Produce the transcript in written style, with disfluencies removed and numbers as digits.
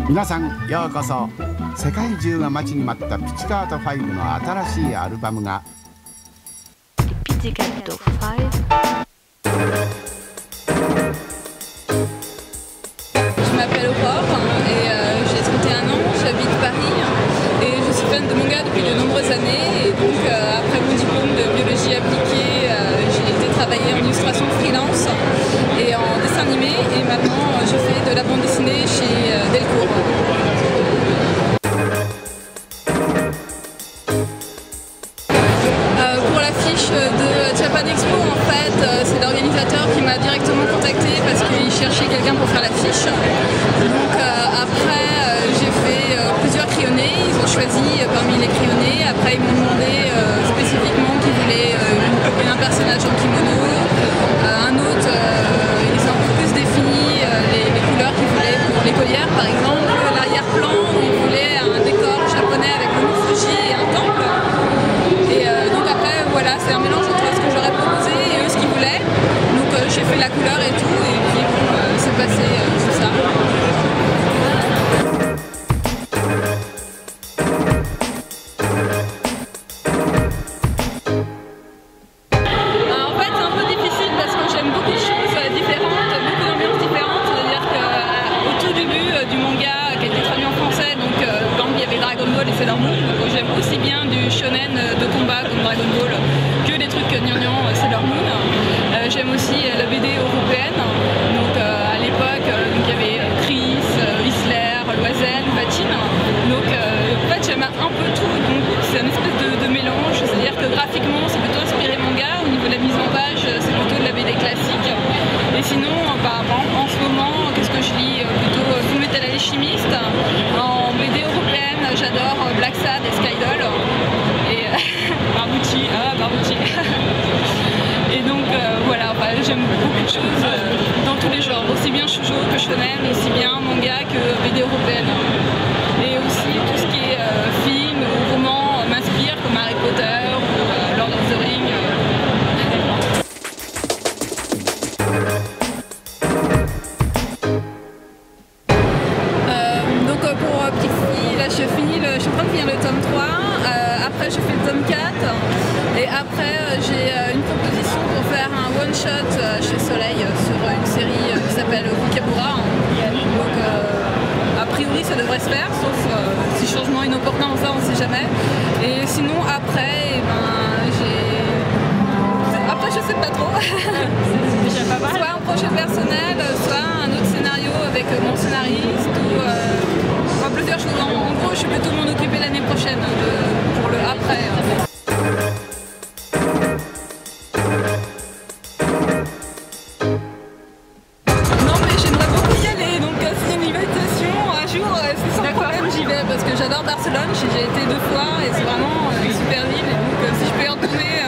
皆さんようこそ。世界中が待ちに待ったピチカート5の新しいアルバムがピチカート5。Je m'appelle Aurore et j'ai 31 ans, j'habite Paris et je suis fan de manga depuis de nombreuses années et donc après mon diplôme de biologie appliquée, j'ai été travailler en illustration freelance et en dessin animé et maintenant je fais de la bande dessinée chez Delcourt. Pour l'affiche de Japan Expo, en fait, c'est l'organisateur qui m'a directement contacté parce qu'il cherchait quelqu'un pour faire l'affiche. Donc après, j'ai fait plusieurs crayonnés, ils ont choisi parmi les crayonnés. Après, ils m'ont demandé spécifiquement qu'ils voulaient un personnage en kimono, un autre, ils ont un peu plus défini les couleurs qu'ils voulaient pour l'écolière par exemple. L'arrière-plan, ils voulaient un décor japonais avec le mont Fuji et un temple. Et donc après, voilà, c'est un mélange entre ce que j'aurais proposé et eux ce qu'ils voulaient. Donc j'ai fait la couleur et tout, et puis bon, c'est passé tout ça. En fait, c'est un peu difficile parce que j'aime beaucoup de choses différentes, beaucoup d'ambiances différentes. C'est-à-dire qu'au tout début du manga qui a été traduit en français, donc par exemple, il y avait Dragon Ball et Sailor Moon. Donc j'aime aussi bien du shonen de combat comme Dragon Ball que des trucs gnangnan Sailor Moon. J'aime aussi la BD européenne. Donc à l'époque, il y avait Chris, Whistler, Loisel, Vatine. Donc en fait, j'aime un peu tout. Donc c'est une espèce de mélange. C'est-à-dire que graphiquement, c'est plutôt inspiré manga. Au niveau de la mise en page, c'est plutôt de la BD classique. Et sinon, par exemple, en ce moment, qu'est-ce que je lis? Plutôt Fullmetal Alchemist. En BD européenne, j'adore Black Sad et Skydoll. Et Barbucci, Barbucci. Et donc voilà, j'aime beaucoup de choses dans tous les genres, aussi bien shoujo que shonen, aussi bien manga que BD européenne. Et aussi tout ce qui est film ou roman m'inspire, comme Harry Potter ou Lord of the Rings. Donc pour Pixie, là je suis en train de finir le tome 3, après je fais le tome 4 et après j'ai une proposition pour faire un one-shot chez Soleil sur une série qui s'appelle Kukabura. Donc a priori ça devrait se faire, sauf si changement inopportun, ça on sait jamais. Et sinon après, après je sais pas trop. Soit un projet personnel, soit un autre scénario avec mon scénariste ou plusieurs choses. En gros, je vais plutôt m'en occuper l'année prochaine pour le après. Non mais j'aimerais beaucoup y aller, donc s'il y a une invitation un jour, c'est sans problème j'y vais parce que j'adore Barcelone, j'ai été 2 fois et c'est vraiment une super ville et donc si je peux y retourner